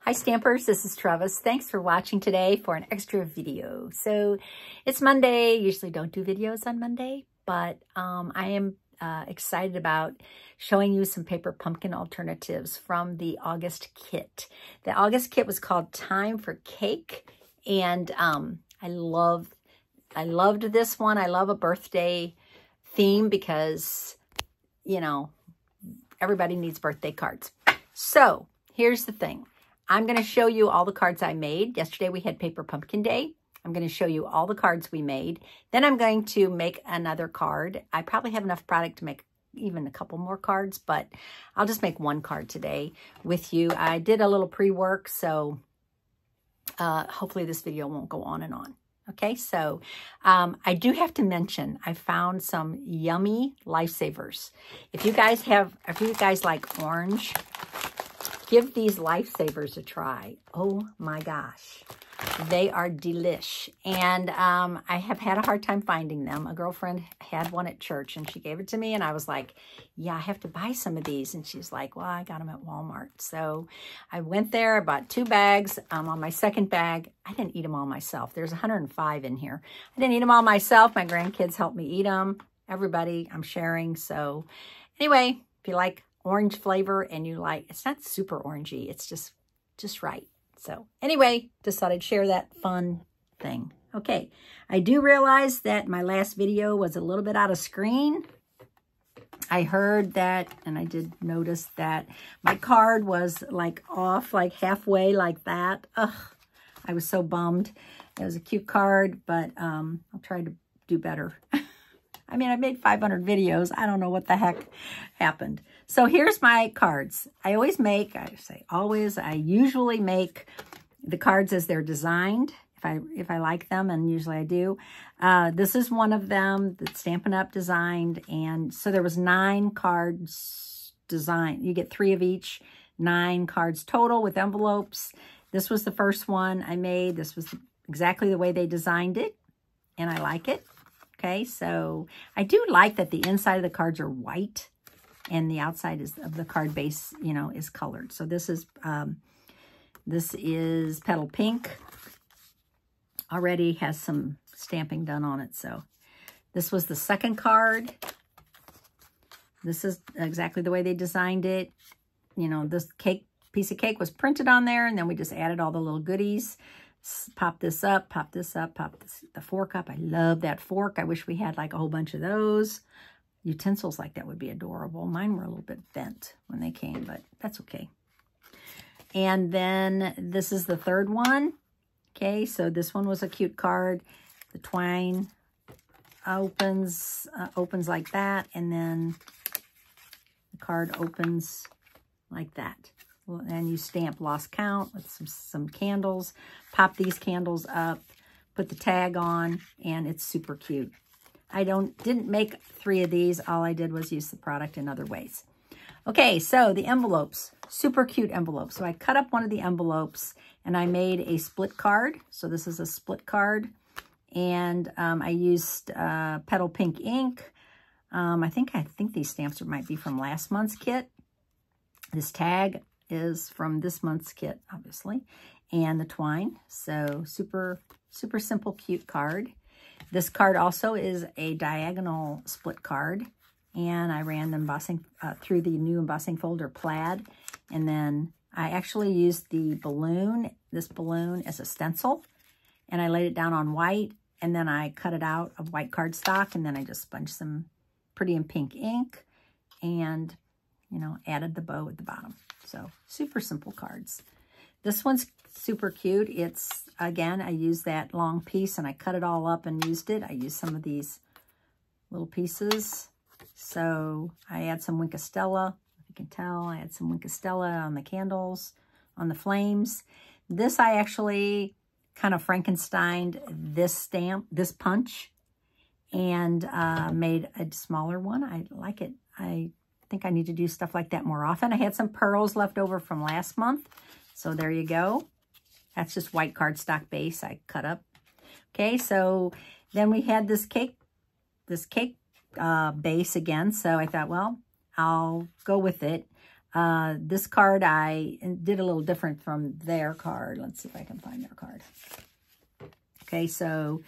Hi Stampers, this is Trevis. Thanks for watching today for an extra video. So it's Monday. Usually don't do videos on Monday, but I am excited about showing you some paper pumpkin alternatives from the August kit. The August kit was called Time for Cake, and I loved this one. I love a birthday theme because, you know, everybody needs birthday cards. So here's the thing. I'm going to show you all the cards I made. Yesterday we had Paper Pumpkin Day. I'm going to show you all the cards we made. Then I'm going to make another card. I probably have enough product to make even a couple more cards, but I'll just make one card today with you. I did a little pre-work, so hopefully this video won't go on and on. Okay, so I do have to mention I found some yummy lifesavers. If you guys like orange, give these lifesavers a try. Oh my gosh, they are delish. And I have had a hard time finding them. A girlfriend had one at church and she gave it to me and I was like, yeah, I have to buy some of these. And she's like, well, I got them at Walmart. So I went there, I bought 2 bags. On my second bag, I didn't eat them all myself. There's 105 in here. I didn't eat them all myself. My grandkids helped me eat them. Everybody, I'm sharing. So anyway, if you like orange flavor and you like, it's not super orangey, it's just right. So anyway, just thought I'd share that fun thing. Okay, I do realize that my last video was a little bit out of screen. I heard that, and I did notice that my card was like off, like halfway like that. Ugh, I was so bummed. It was a cute card, but I'll try to do better. I mean, I made 500 videos. I don't know what the heck happened. So here's my cards. I usually make the cards as they're designed, if I like them, and usually I do. This is one of them that Stampin' Up! Designed, and so there was 9 cards designed. You get 3 of each, 9 cards total with envelopes. This was the first one I made. This was exactly the way they designed it, and I like it. Okay, so I do like that the inside of the cards are white and the outside of the card base, you know, is colored. So this is Petal Pink. Already has some stamping done on it. So this was the second card. This is exactly the way they designed it. You know, this piece of cake was printed on there, and then we just added all the little goodies. Pop this up, pop this up, the fork up. I love that fork. I wish we had like a whole bunch of those. Utensils like that would be adorable. Mine were a little bit bent when they came, but that's okay. And then this is the third one. Okay, so this one was a cute card. The twine opens like that, and then the card opens like that. And you stamp Lost Count with some candles. Pop these candles up, put the tag on, and it's super cute. I didn't make 3 of these. All I did was use the product in other ways. Okay, so the envelopes, super cute envelopes. So I cut up one of the envelopes and I made a split card. So this is a split card, and I used Petal Pink ink. I think these stamps might be from last month's kit. This tag is from this month's kit, obviously, and the twine. So super, super simple, cute card. This card also is a diagonal split card, and I ran the embossing through the new embossing folder Plaid, and then I actually used the balloon, this balloon, as a stencil, and I laid it down on white, and then I cut it out of white cardstock, and then I just sponged some pretty and pink ink, and, you know, added the bow at the bottom. So super simple cards. This one's super cute. It's, again, I used that long piece and I cut it all up and used it. I used some of these little pieces. So I add some Wink of Stella. If you can tell, I add some Wink of Stella on the candles, on the flames. This I actually kind of Frankensteined this stamp, this punch, and made a smaller one. I like it. I think I need to do stuff like that more often. I had some pearls left over from last month, so there you go. That's just white cardstock base I cut up. Okay, so then we had this cake base again, so I thought, well, I'll go with it. This card I did a little different from their card. Let's see if I can find their card. Okay, so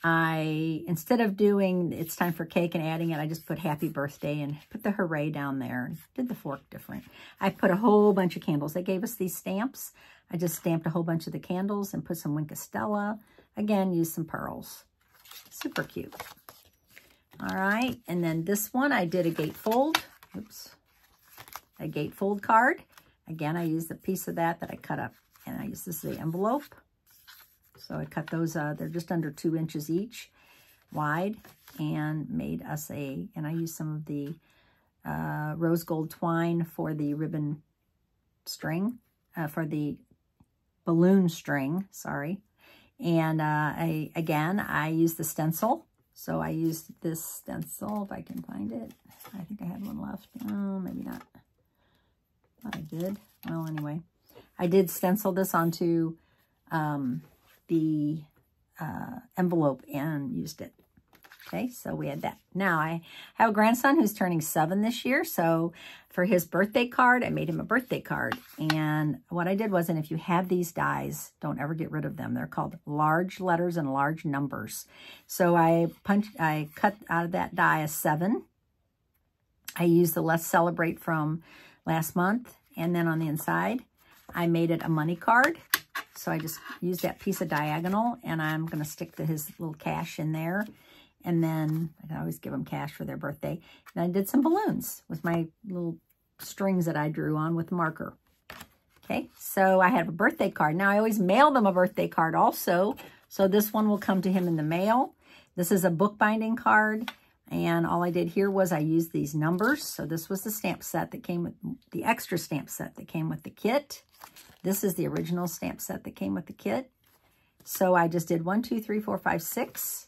instead of doing it's time for cake and adding it, I just put happy birthday and put the hooray down there and did the fork different. I put a whole bunch of candles. They gave us these stamps. I just stamped a whole bunch of the candles and put some Wink of Stella. Again, use some pearls. Super cute. All right, and then this one I did a gatefold. Oops. A gatefold card. Again, I used a piece of that I cut up, and I used this as the envelope. So I cut those, they're just under 2 inches each wide, and made us and I used some of the rose gold twine for the ribbon string, for the balloon string, sorry. And I used the stencil. So I used this stencil, if I can find it. I think I had one left. Oh, maybe not. Thought I did. Well, anyway. I did stencil this onto the envelope and used it. Okay, so we had that. Now, I have a grandson who's turning 7 this year. So for his birthday card, I made him a birthday card. And what I did was, and if you have these dies, don't ever get rid of them. They're called large letters and large numbers. So I cut out of that die a 7. I used the Let's Celebrate from last month. And then on the inside, I made it a money card. So I just used that piece of diagonal, and I'm going to stick his little cash in there. And then I can always give them cash for their birthday. And I did some balloons with my little strings that I drew on with marker. Okay, so I have a birthday card. Now, I always mail them a birthday card also. So this one will come to him in the mail. This is a bookbinding card. And all I did here was I used these numbers. So this was the stamp set that came with the extra stamp set that came with the kit. This is the original stamp set that came with the kit. So I just did 1, 2, 3, 4, 5, 6,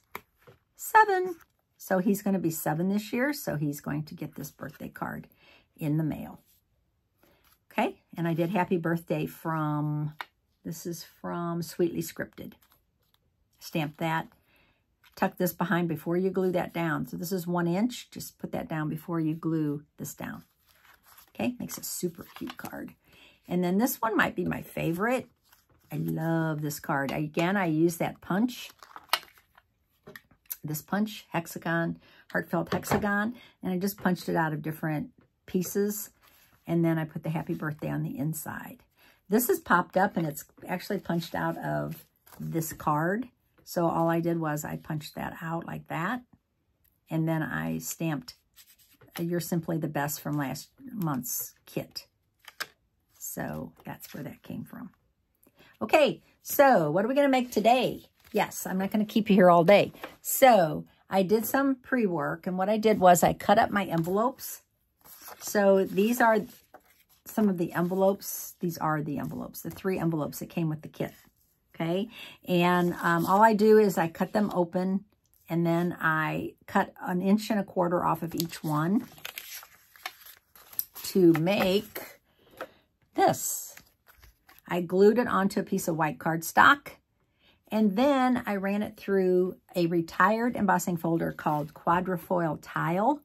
7. So he's going to be 7 this year. So he's going to get this birthday card in the mail. Okay. And I did happy birthday this is from Sweetly Scripted. Stamp that. Tuck this behind before you glue that down. So this is 1 inch. Just put that down before you glue this down. Okay. Makes a super cute card. And then this one might be my favorite. I love this card. Again, I use that punch. This punch, hexagon, heartfelt hexagon. And I just punched it out of different pieces. And then I put the happy birthday on the inside. This is popped up, and it's actually punched out of this card. So all I did was I punched that out like that. And then I stamped, "You're Simply the Best" from last month's kit. So that's where that came from. Okay, so what are we going to make today? Yes, I'm not going to keep you here all day. So I did some pre-work, and what I did was I cut up my envelopes. So these are some of the envelopes. These are the envelopes, the 3 envelopes that came with the kit. Okay, and all I do is I cut them open, and then I cut 1.25 inches off of each one to make this. I glued it onto a piece of white cardstock, and then I ran it through a retired embossing folder called Quadrifoil Tile.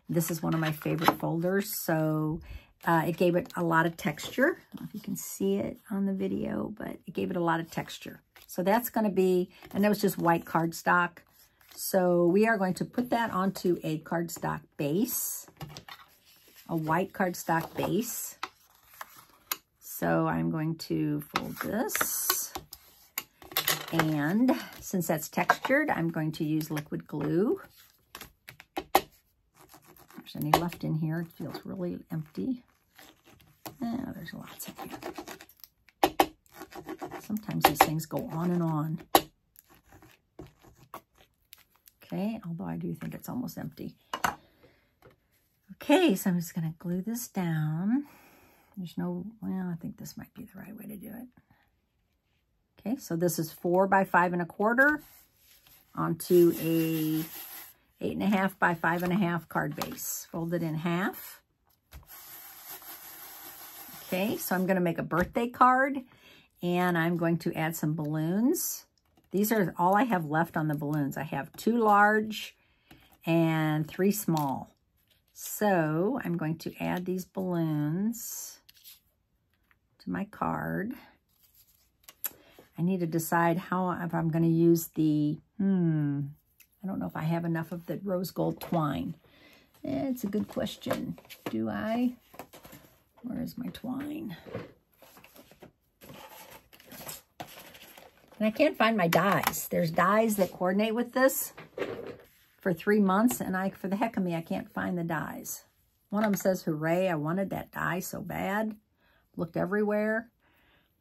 This is one of my favorite folders, so it gave it a lot of texture. I don't know if you can see it on the video, but it gave it a lot of texture. So that's going to be, and that was just white cardstock. So we are going to put that onto a cardstock base, a white cardstock base. So I'm going to fold this, and since that's textured, I'm going to use liquid glue. If there's any left in here, it feels really empty. Yeah, there's lots in here. Sometimes these things go on and on. Okay, although I do think it's almost empty. Okay, so I'm just going to glue this down. There's no, well, I think this might be the right way to do it. Okay, so this is 4 by 5 1/4 onto a 8.5 by 5.5 card base. Fold it in half. Okay, so I'm going to make a birthday card, and I'm going to add some balloons. These are all I have left on the balloons. I have 2 large and 3 small. So I'm going to add these balloons to my card. I need to decide if I'm going to use the, I don't know if I have enough of the rose gold twine. It's a good question. Do I? Where is my twine? And I can't find my dies. There's dies that coordinate with this for 3 months, and for the heck of me, I can't find the dies. One of them says, hooray, I wanted that die so bad. Looked everywhere.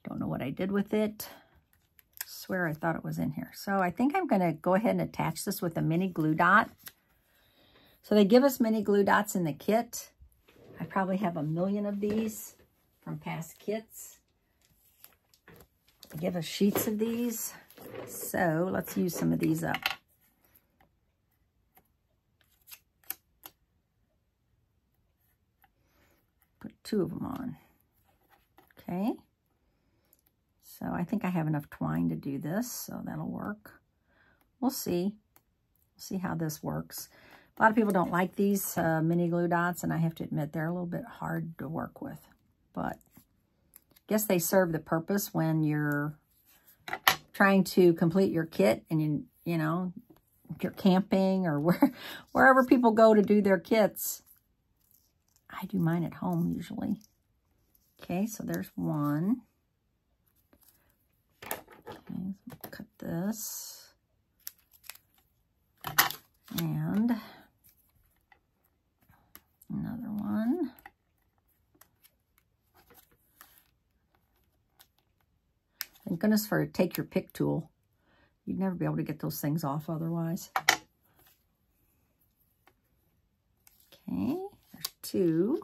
Don't know what I did with it. Swear I thought it was in here. So I think I'm going to go ahead and attach this with a mini glue dot. So they give us mini glue dots in the kit. I probably have 1 million of these from past kits. They give us sheets of these. So let's use some of these up. Put 2 of them on. Okay. So I think I have enough twine to do this, so that'll work. We'll see. We'll see how this works. A lot of people don't like these mini glue dots, and I have to admit they're a little bit hard to work with. But I guess they serve the purpose when you're trying to complete your kit and you know, if you're camping or wherever people go to do their kits. I do mine at home usually. Okay, so there's one. Okay, so cut this. And another one. Thank goodness for a take your pick tool. You'd never be able to get those things off otherwise. Okay, there's 2.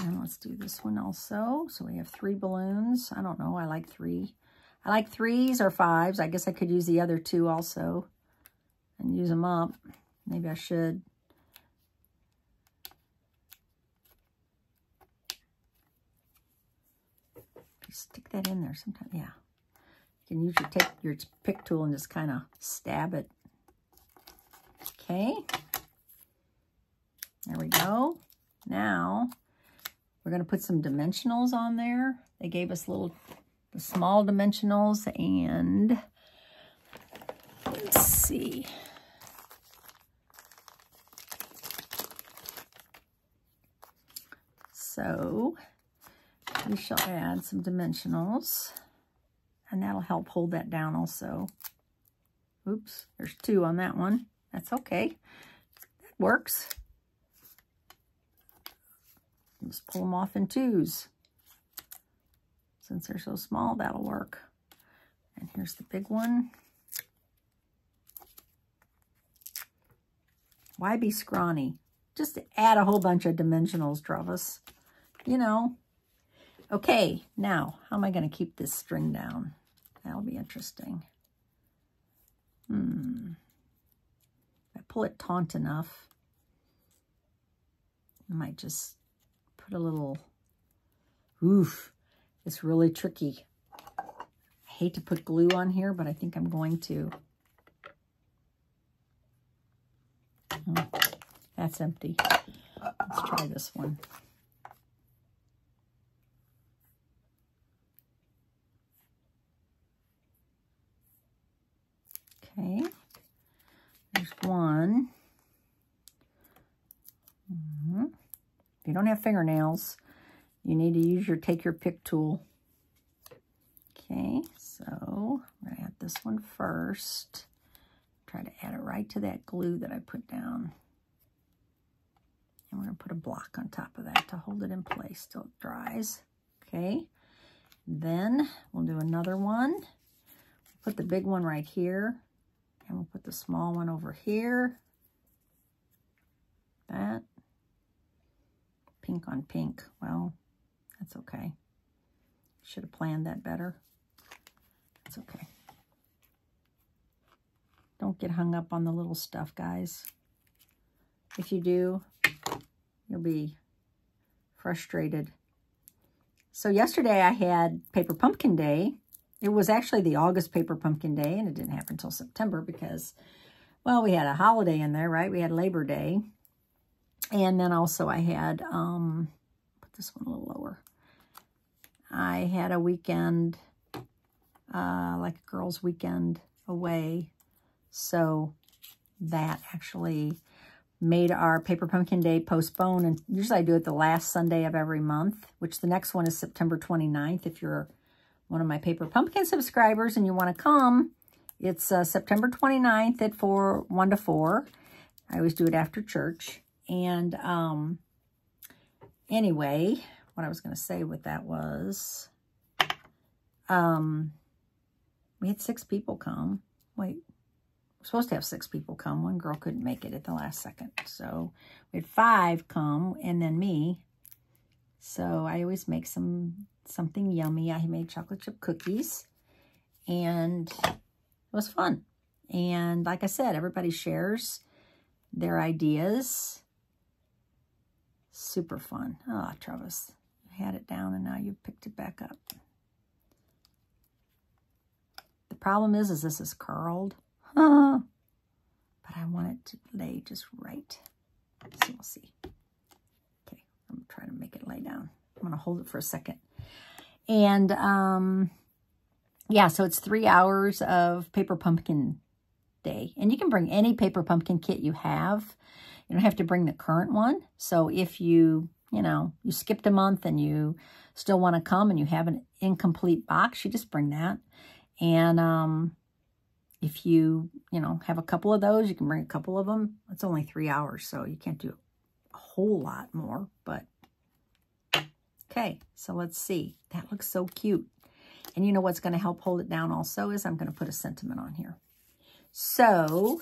And let's do this one also. So we have 3 balloons. I don't know, I like 3. I like 3s or 5s. I guess I could use the other 2 also and use them up. Maybe I should. Stick that in there sometime. Yeah. You can usually take your pick tool and just kind of stab it. Okay. There we go. Now, we're going to put some dimensionals on there. They gave us the small dimensionals, and let's see. So we shall add some dimensionals, and that'll help hold that down also. Oops, there's 2 on that one. That's okay. That works. Just pull them off in 2s. Since they're so small, that'll work. And here's the big one. Why be scrawny? Just add a whole bunch of dimensionals, Trevis. You know. Okay, now, how am I going to keep this string down? That'll be interesting. If I pull it taut enough, I might just put a little, oof, it's really tricky. I hate to put glue on here, but I think I'm going to. Oh, that's empty. Let's try this one. Okay, there's one. If you don't have fingernails, you need to use your take your pick tool. Okay, so I'm going to add this one first. Try to add it right to that glue that I put down. And we're going to put a block on top of that to hold it in place till it dries. Okay, then we'll do another one. Put the big one right here. And we'll put the small one over here. That. Pink on pink. Well, that's okay. Should have planned that better. It's okay. Don't get hung up on the little stuff, guys. If you do, you'll be frustrated. So yesterday I had Paper Pumpkin Day. It was actually the August Paper Pumpkin Day, and it didn't happen until September because, well, we had a holiday in there, right? We had Labor Day. And then also I had, put this one a little lower. I had a weekend, like a girls' weekend away. So that actually made our Paper Pumpkin Day postpone. And usually I do it the last Sunday of every month, which the next one is September 29th. If you're one of my Paper Pumpkin subscribers and you want to come, it's September 29th at 1 to 4. I always do it after church. And anyway, what I was going to say with that was, we had 6 people come. Wait, we're supposed to have 6 people come. One girl couldn't make it at the last second. So we had 5 come and then me. So I always make something yummy. I made chocolate chip cookies and it was fun. And like I said, everybody shares their ideas. Super fun. Oh, Trevis, you had it down and now you've picked it back up. The problem is this is curled. But I want it to lay just right. So we'll see. Okay, I'm trying to make it lay down. I'm going to hold it for a second. And yeah, so it's 3 hours of Paper Pumpkin Day. And you can bring any Paper Pumpkin kit you have. You don't have to bring the current one. So if you skipped a month and you still want to come and you have an incomplete box, you just bring that. And if you have a couple of those, you can bring a couple of them. It's only 3 hours, so you can't do a whole lot more. But okay, so let's see. That looks so cute. And you know what's going to help hold it down also is I'm going to put a sentiment on here. So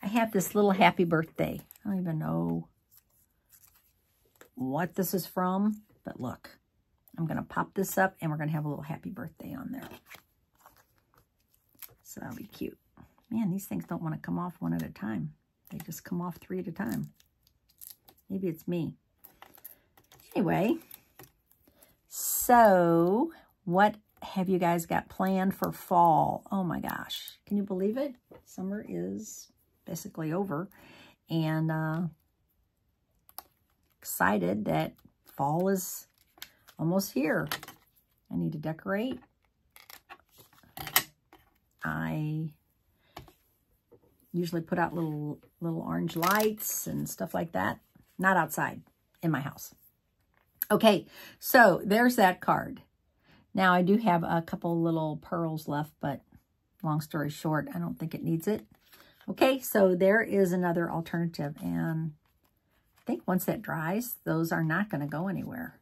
I have this little happy birthday. I don't even know what this is from, but look, I'm going to pop this up and we're going to have a little happy birthday on there. So that'll be cute. Man, these things don't want to come off one at a time. They just come off 3 at a time. Maybe it's me. Anyway, so what have you guys got planned for fall? Oh my gosh. Can you believe it? Summer is basically over. And excited that fall is almost here. I need to decorate. I usually put out little orange lights and stuff like that. Not outside, in my house. Okay, so there's that card. Now I do have a couple little pearls left, but long story short, I don't think it needs it. Okay, so there is another alternative. And I think once that dries, those are not going to go anywhere.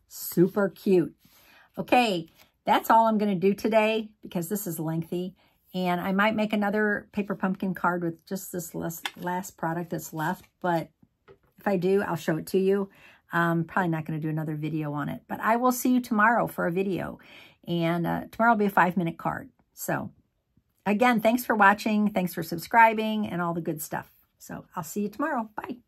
Super cute. Okay, that's all I'm going to do today because this is lengthy. And I might make another Paper Pumpkin card with just this last product that's left. But if I do, I'll show it to you. Probably not going to do another video on it. But I will see you tomorrow for a video. And tomorrow will be a 5-minute card. So, again, thanks for watching. Thanks for subscribing and all the good stuff. So, I'll see you tomorrow. Bye.